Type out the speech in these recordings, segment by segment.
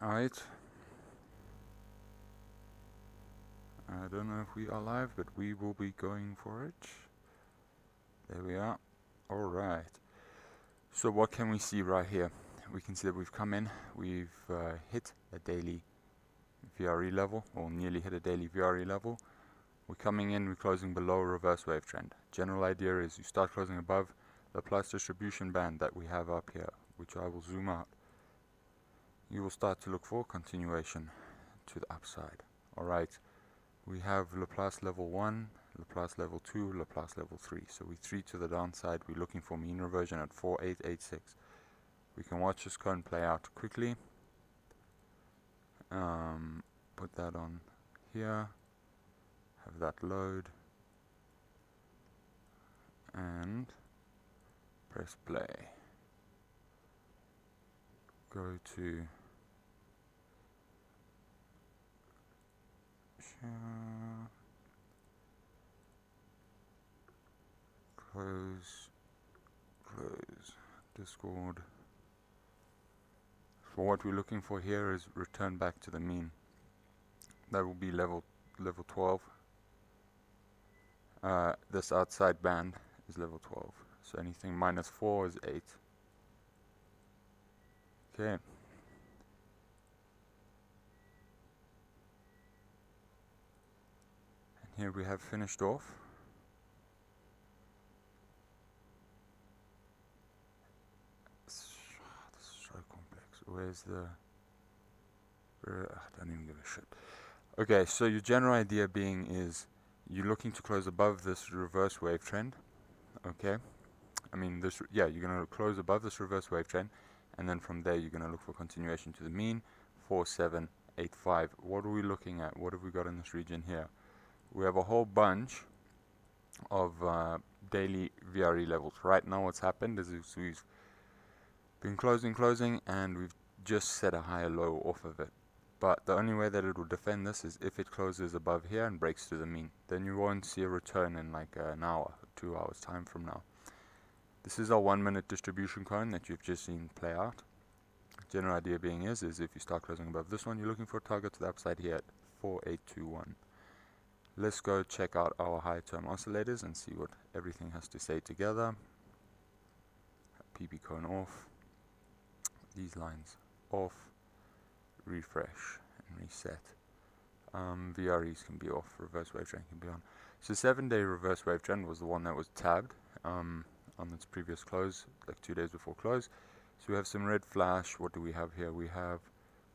Alright. I don't know if we are live, but we will be going for it. There we are. Alright. So what can we see right here? We can see that we've come in, we've hit a daily VRE level, or nearly hit a daily VRE level. We're coming in, we're closing below a reverse wave trend. General idea is you start closing above the price distribution band that we have up here, which I will zoom out. You will start to look for continuation to the upside. Alright, we have Laplace level 1, Laplace level 2, Laplace level 3. So we 3 to the downside, we're looking for mean reversion at 4886. We can watch this cone play out quickly. Put that on here, have that load, and press play. Go to share, close Discord. So what we're looking for here is return back to the mean. That will be level 12. This outside band is level 12. So anything -4 is 8. Okay. And here we have finished off. This is so complex. Where's the... I don't even give a shit. Okay, so your general idea being is you're looking to close above this reverse wave trend. Okay. I mean, you're going to close above this reverse wave trend, and then from there you're going to look for continuation to the mean, 4785. What are we looking at? What have we got in this region here? We have a whole bunch of daily VRE levels. Right now what's happened is we've been closing, and we've just set a higher low off of it. But the only way that it will defend this is if it closes above here and breaks to the mean. Then you won't see a return in like an hour, 2 hours time from now. This is our 1 minute distribution cone that you've just seen play out. General idea being is if you start closing above this one, you're looking for a target to the upside here at 4821. Let's go check out our high term oscillators and see what everything has to say together. PB cone off, these lines off, refresh and reset. VREs can be off, reverse wave trend can be on. So 7-day reverse wave trend was the one that was tabbed on its previous close, like 2 days before close. So we have some red flash. What do we have here? We have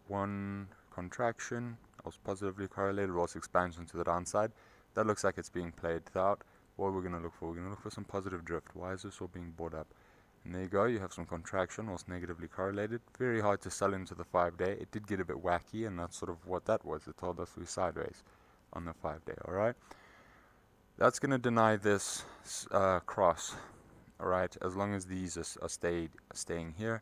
one contraction, also positively correlated, also expansion to the downside. That looks like it's being played out. What we're going to look for? We're going to look for some positive drift. Why is this all being bought up? And there you go, you have some contraction, also negatively correlated. Very hard to sell into the 5-day. It did get a bit wacky, and that's sort of what that was. It told us we're sideways on the 5-day, alright? That's going to deny this cross, alright, as long as these are staying here.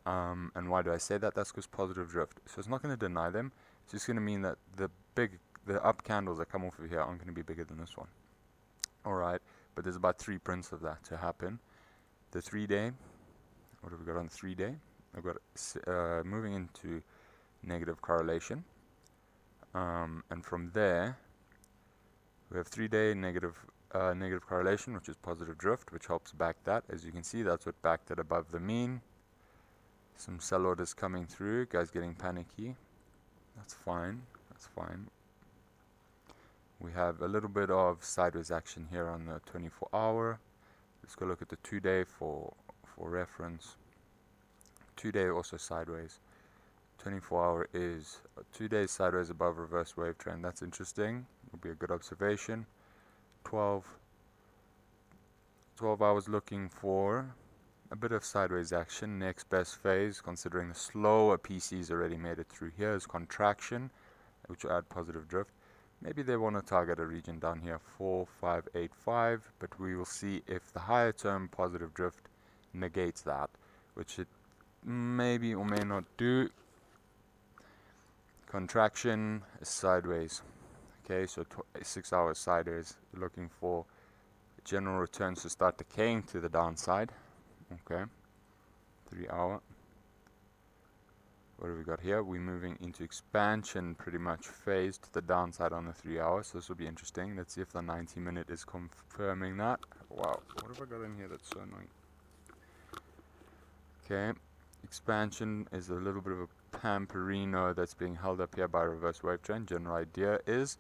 And why do I say that? That's because positive drift. So it's not going to deny them. It's just going to mean that the up candles that come off of here aren't going to be bigger than this one. Alright, but there's about 3 prints of that to happen. The 3-day, what have we got on the 3-day? I've got moving into negative correlation. And from there, we have 3-day negative correlation, which is positive drift, which helps back that. As you can see, that's what backed it above the mean. Some sell orders coming through, guys getting panicky. That's fine, that's fine. We have a little bit of sideways action here on the 24-hour. Let's go look at the 2-day for reference. 2-day also sideways. 24-hour is 2 days sideways above reverse wave trend. That's interesting. Will be a good observation. 12 hours looking for a bit of sideways action. Next best phase, considering the slower PCs already made it through here, is contraction, which will add positive drift. Maybe they want to target a region down here, 4585, but we will see if the higher term positive drift negates that, which it maybe or may not do. Contraction is sideways. Okay, so 6 hours sideways. We're looking for general returns to start decaying to the downside. Okay, 3 hour. what have we got here? We're moving into expansion pretty much phase to the downside on the 3 hours, so this will be interesting. Let's see if the 90-minute is confirming that. Wow, what have I got in here that's so annoying? Okay, expansion is a little bit of a pamperino that's being held up here by a reverse wave trend. General idea is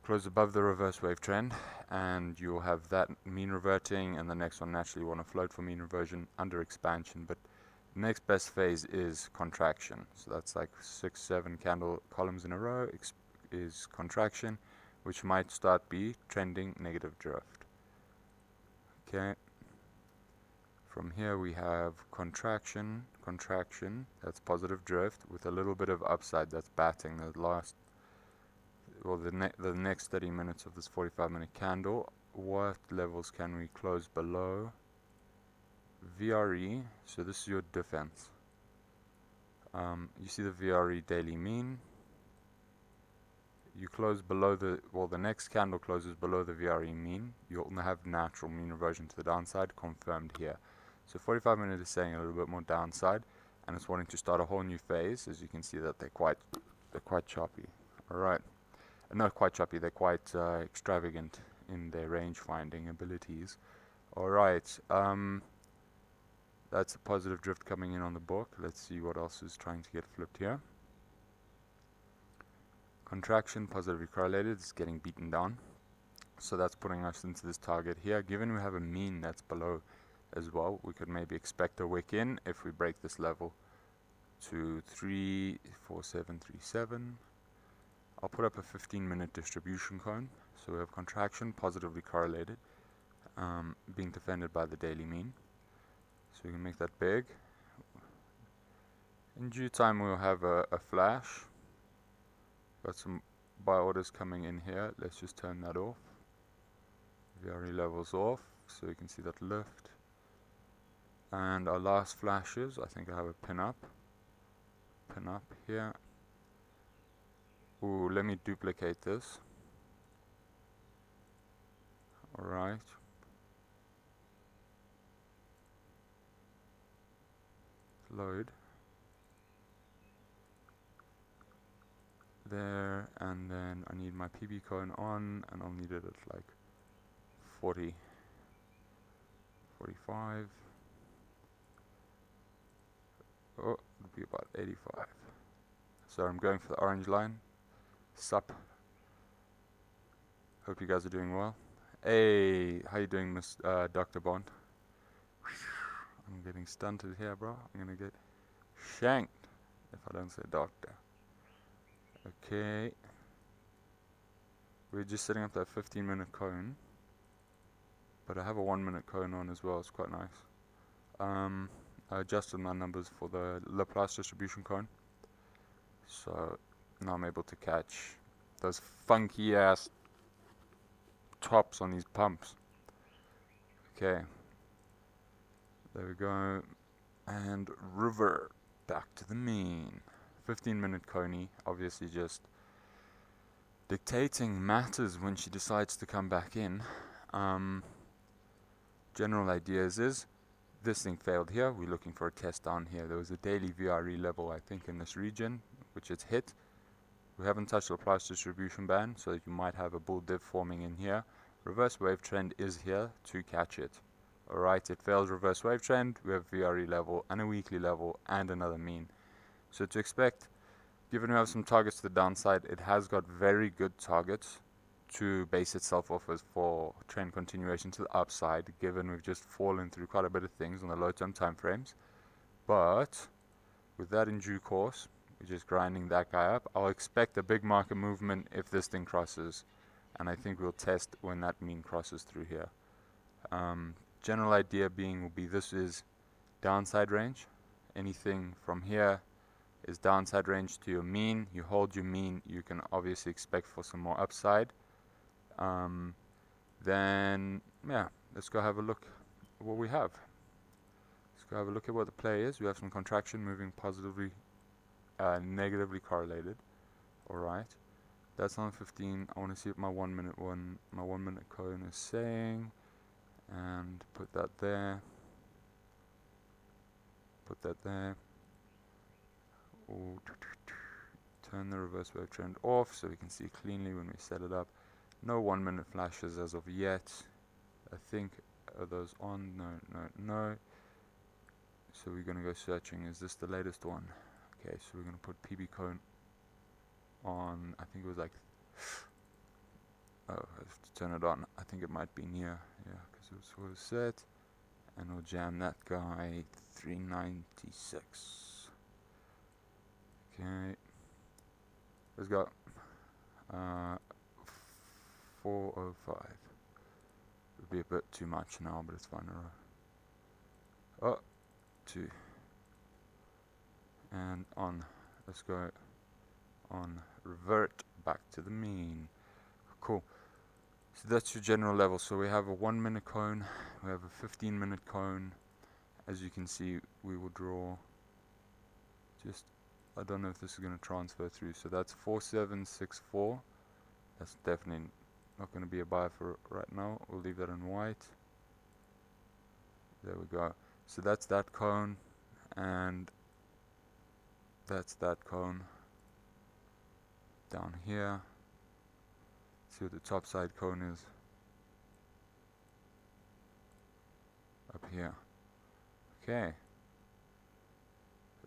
close above the reverse wave trend, and you'll have that mean reverting, and the next one naturally you want to float for mean reversion under expansion. But next best phase is contraction, so that's like 6-7 candle columns in a row is contraction, which might start be trending negative drift. Okay, from here we have contraction, that's positive drift with a little bit of upside, that's batting. The next 30 minutes of this 45-minute candle, what levels can we close below? VRE, so this is your defense. You see the VRE daily mean. You close below the next candle closes below the VRE mean. You'll have natural mean reversion to the downside confirmed here. So 45 minutes is saying a little bit more downside, and it's wanting to start a whole new phase. As you can see that they're quite choppy. All right. Not quite choppy, they're quite extravagant in their range finding abilities. Alright, that's a positive drift coming in on the book. Let's see what else is trying to get flipped here. Contraction, positively correlated, it's getting beaten down. So that's putting us into this target here. Given we have a mean that's below as well, we could maybe expect a wick in if we break this level to 34737. I'll put up a 15-minute distribution cone. So we have contraction, positively correlated, being defended by the daily mean. So we can make that big. In due time we'll have a flash. Got some buy orders coming in here. Let's just turn that off. VRE levels off, so you can see that lift. And our last flashes, I think I have a pin up here. Ooh, let me duplicate this. Alright. Load. There, and then I need my PB cone on, and I'll need it at like 40, 45. Oh, it'll be about 85. So I'm going for the orange line. Sup. Hope you guys are doing well. Hey, how you doing, Miss Dr. Bond? I'm getting stunted here, bro. I'm gonna get shanked if I don't say doctor. Okay. We're just setting up that 15-minute cone, but I have a 1-minute cone on as well. It's quite nice. I adjusted my numbers for the Laplace distribution cone, so now I'm able to catch those funky ass tops on these pumps. Okay, there we go, and revert back to the mean. 15-minute coney, obviously just dictating matters when she decides to come back in. General ideas is this thing failed here. We're looking for a test down here. There was a daily VRE level, I think, in this region, which it's hit. We haven't touched the price distribution band, so you might have a bull dip forming in here. Reverse wave trend is here to catch it. Alright, it fails reverse wave trend. We have VRE level and a weekly level and another mean. So to expect, given we have some targets to the downside, it has got very good targets to base itself off as for trend continuation to the upside, given we've just fallen through quite a bit of things on the low term time frames. But with that in due course, we're just grinding that guy up. I'll expect a big market movement if this thing crosses, and I think we'll test when that mean crosses through here. General idea being will be this is downside range. Anything from here is downside range to your mean. You hold your mean, you can obviously expect for some more upside. Then yeah, let's go have a look at what we have. Let's go have a look at what the play is. We have some contraction moving positively, negatively correlated. Alright, that's on 15. I want to see what my 1 minute cone is saying, and put that there, put that there. or turn the reverse wave trend off so we can see cleanly when we set it up. No 1 minute flashes as of yet. I think, are those on? No. So we're going to go searching. Is this the latest one? Okay, so we're going to put PB cone on. I think it was like, oh, I have to turn it on. I think it might be near, yeah, because it was sort of set. And we'll jam that guy 396. Okay, let's go. 405. Would be a bit too much now, but it's fine. Oh, 2. And on. Let's go on. Revert back to the mean. Cool. So that's your general level. So we have a 1 minute cone. We have a 15 minute cone. As you can see, we will draw. Just, I don't know if this is going to transfer through. So that's 4764. That's definitely not going to be a buy for right now. We'll leave that in white. There we go. So that's that cone, and that's that cone down here. See what the top side cone is up here. Okay.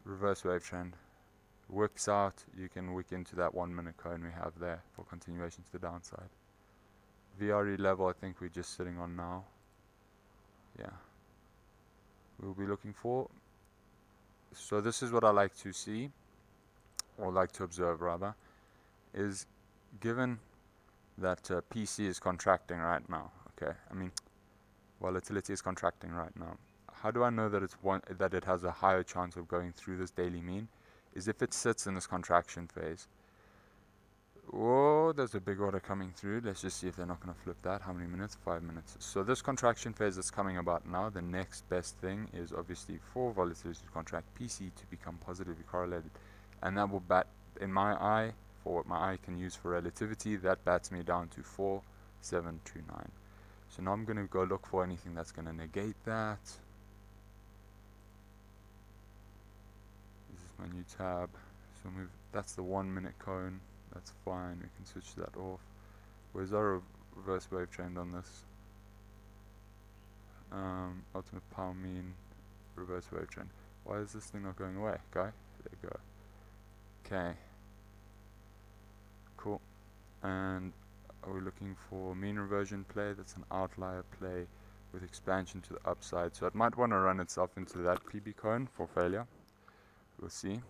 Reverse wave trend wicks out. You can wick into that 1 minute cone we have there for continuation to the downside. VRE level, I think we're just sitting on now. Yeah. We'll be looking for. So this is what I like to see, or like to observe rather, is given that PC is contracting right now. Okay, I mean volatility is contracting right now. How do I know that that it has a higher chance of going through this daily mean? Is if it sits in this contraction phase. Whoa, there's a big order coming through. Let's just see if they're not going to flip that. How many minutes? 5 minutes. So this contraction phase that's coming about now, the next best thing is obviously for volatility to contract, PC to become positively correlated. And that will bat, in my eye, for what my eye can use for relativity, that bats me down to 4729. So now I'm going to go look for anything that's going to negate that. This is my new tab. So move. That's the 1 minute cone. That's fine. We can switch that off. Where's our reverse wave trend on this? Ultimate power mean, reverse wave trend. Why is this thing not going away, guy? There you go. Okay. Cool. And are we looking for mean reversion play? That's an outlier play with expansion to the upside. So it might want to run itself into that PB cone for failure. We'll see.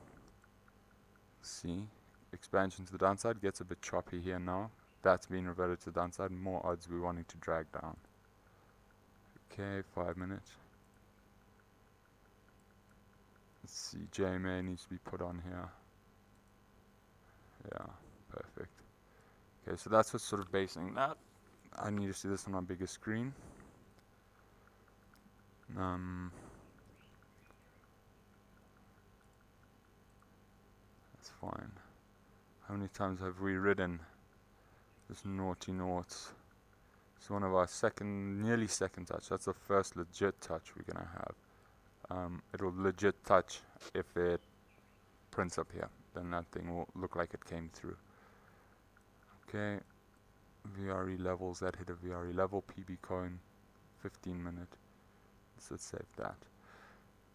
Expansion to the downside gets a bit choppy here now. That's been reverted to the downside. More odds we're wanting to drag down. Okay, 5 minutes. Let's see, JMA needs to be put on here. Yeah, perfect. Okay, so that's what's sort of basing that. I need to see this on my bigger screen. That's fine. How many times have we ridden this naughty noughts? It's one of our nearly second touch. That's the first legit touch we're gonna have. It'll legit touch if it prints up here. Then that thing will look like it came through. Okay, VRE levels, that hit a VRE level, PB coin, 15 minute. So let's save that.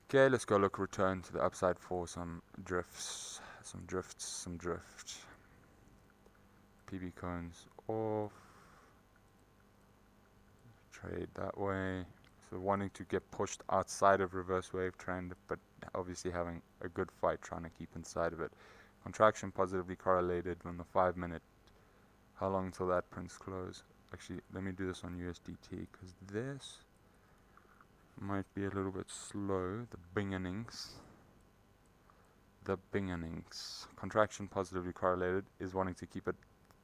Okay, let's go look return to the upside for some drifts. Some drift. PB coins off. Trade that way. So wanting to get pushed outside of reverse wave trend, but obviously having a good fight trying to keep inside of it. Contraction positively correlated on the 5 minute. How long until that prints close? Actually, let me do this on USDT because this might be a little bit slow. The bingenings. Contraction positively correlated is wanting to keep it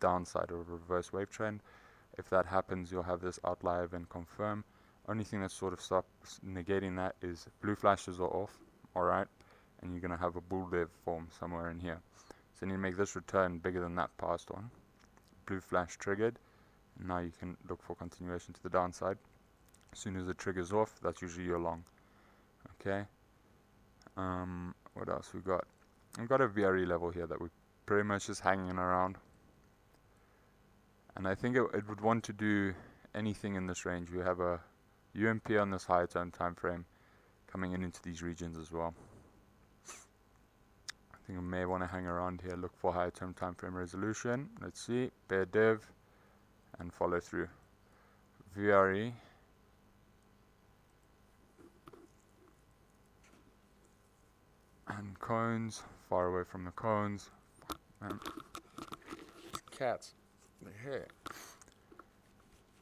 downside of a reverse wave trend. If that happens, you'll have this outlier event confirm. Only thing that sort of stops negating that is blue flashes are off, alright, and you're going to have a bull dev form somewhere in here. So you need to make this return bigger than that past one. Blue flash triggered. Now you can look for continuation to the downside. As soon as it triggers off, that's usually your long. Okay. What else we got? I've got a VRE level here that we're pretty much just hanging around. And I think it would want to do anything in this range. We have a UMP on this higher term time frame coming into these regions as well. I think I may want to hang around here, look for higher term time frame resolution. Let's see, bear div and follow through. VRE. And cones, far away from the cones. Man. Cats. The hair.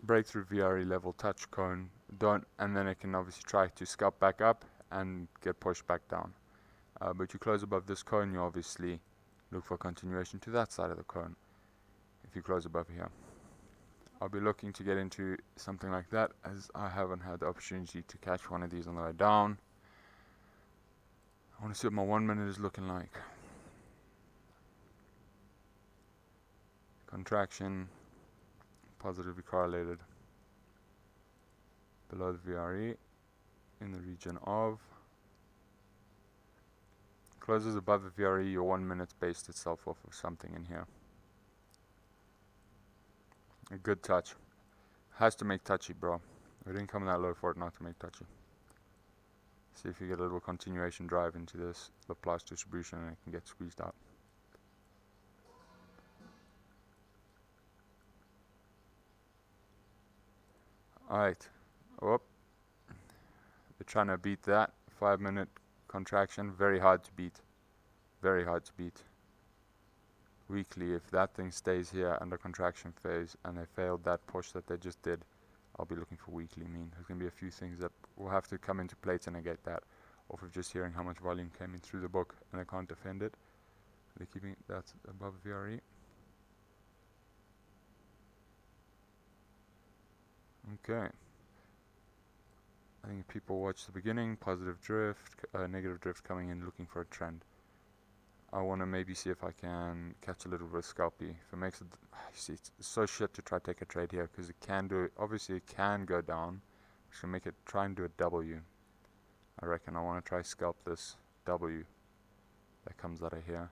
Breakthrough VRE level, touch cone, don't, and then it can obviously try to scalp back up and get pushed back down. But you close above this cone, you obviously look for continuation to that side of the cone. If you close above here, I'll be looking to get into something like that, as I haven't had the opportunity to catch one of these on the way down. I want to see what my 1 minute is looking like. Contraction, positively correlated below the VRE in the region of, closes above the VRE, your 1 minute based itself off of something in here. A good touch. Has to make touchy, bro. We didn't come that low for it not to make touchy. See if you get a little continuation drive into this Laplace distribution and it can get squeezed out. Alright. Whoop. They're trying to beat that. 5 minute contraction. Very hard to beat. Very hard to beat. Weekly, if that thing stays here under contraction phase and they failed that push that they just did, I'll be looking for weekly mean. There's going to be a few things that will have to come into play to negate that, off of just hearing how much volume came in through the book and they can't defend it. They're keeping that above VRE. Okay. I think if people watch the beginning, positive drift, negative drift coming in, looking for a trend. I want to maybe see if I can catch a little bit of scalpy. If it makes it, see, it's so shit to try to take a trade here because it can do it. Obviously, it can go down. I'm just gonna make it try and do a W. I reckon I want to try scalp this W that comes out of here.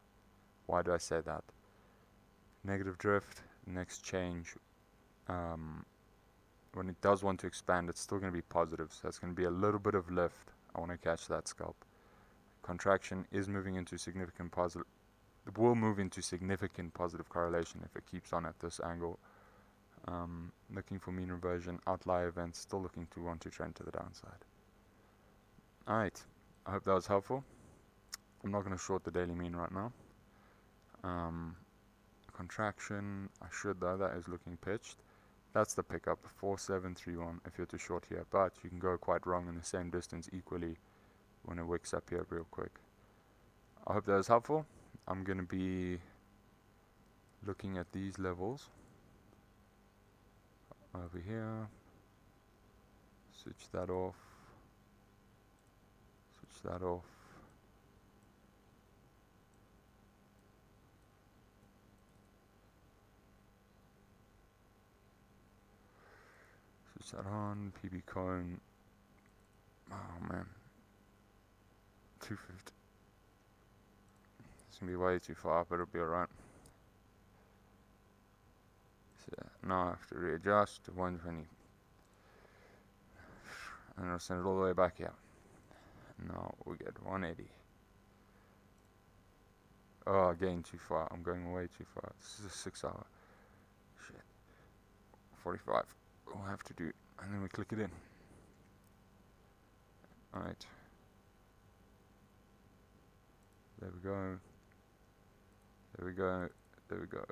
Why do I say that? Negative drift, next change. When it does want to expand, it's still going to be positive, so it's going to be a little bit of lift. I want to catch that scalp. Contraction is moving into significant positive. It will move into significant positive correlation if it keeps on at this angle. Looking for mean reversion, outlier events, still looking to want to trend to the downside. Alright, I hope that was helpful. I'm not going to short the daily mean right now. Contraction, I should though, that is looking pitched. That's the pickup, 4731 if you're to short here, but you can go quite wrong in the same distance equally when it wicks up here real quick. I hope that was helpful. I'm going to be looking at these levels over here. Switch that off. Switch that off. Switch that on. PB cone. Oh man. 250. It's gonna be way too far, but it'll be alright. So now I have to readjust to 120. And I'll send it all the way back here. Now we get 180. Oh, again too far. I'm going way too far. This is a 6 hour. Shit. 45. We'll have to do. And then we click it in. Alright. There we go. There we go. There we go.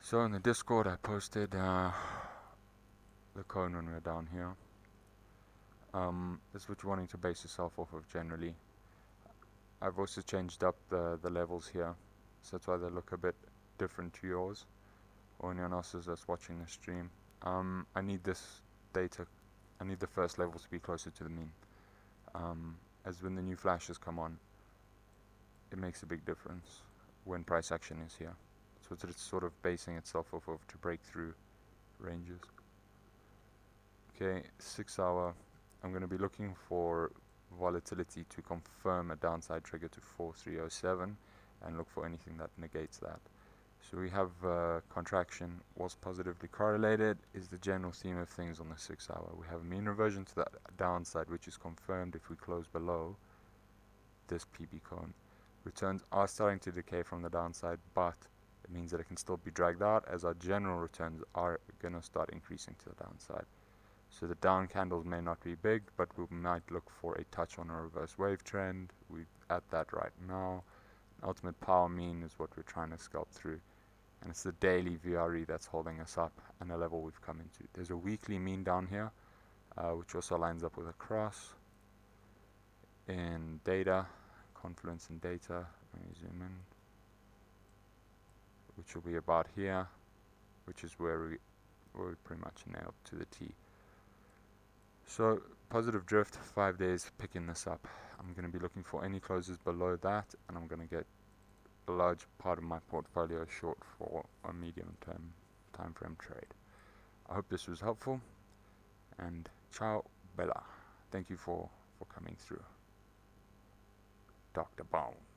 So in the Discord I posted the cone when we're down here. This is what you're wanting to base yourself off of generally. I've also changed up the levels here, so that's why they look a bit different to yours or anyone else's that's watching the stream. I need this data, I need the first levels to be closer to the mean. As when the new flashes come on, it makes a big difference when price action is here. So it's sort of basing itself off of to break through ranges. Okay, 6 hour. I'm going to be looking for volatility to confirm a downside trigger to 4307 and look for anything that negates that. So we have contraction was positively correlated is the general theme of things on the 6 hour. We have mean reversion to the downside, which is confirmed if we close below this PB cone. Returns are starting to decay from the downside, but it means that it can still be dragged out as our general returns are going to start increasing to the downside. So the down candles may not be big, but we might look for a touch on a reverse wave trend. We're at that right now. Ultimate power mean is what we're trying to scalp through. And it's the daily VRE that's holding us up and a level we've come into. There's a weekly mean down here, which also lines up with a cross in data, confluence in data. Let me zoom in. Which will be about here, which is where we pretty much nailed to the T. So positive drift, 5 days picking this up. I'm going to be looking for any closes below that, and I'm going to get a large part of my portfolio short for a medium term time frame trade. I hope this was helpful, and ciao bella. Thank you for coming through. Dr. Bone.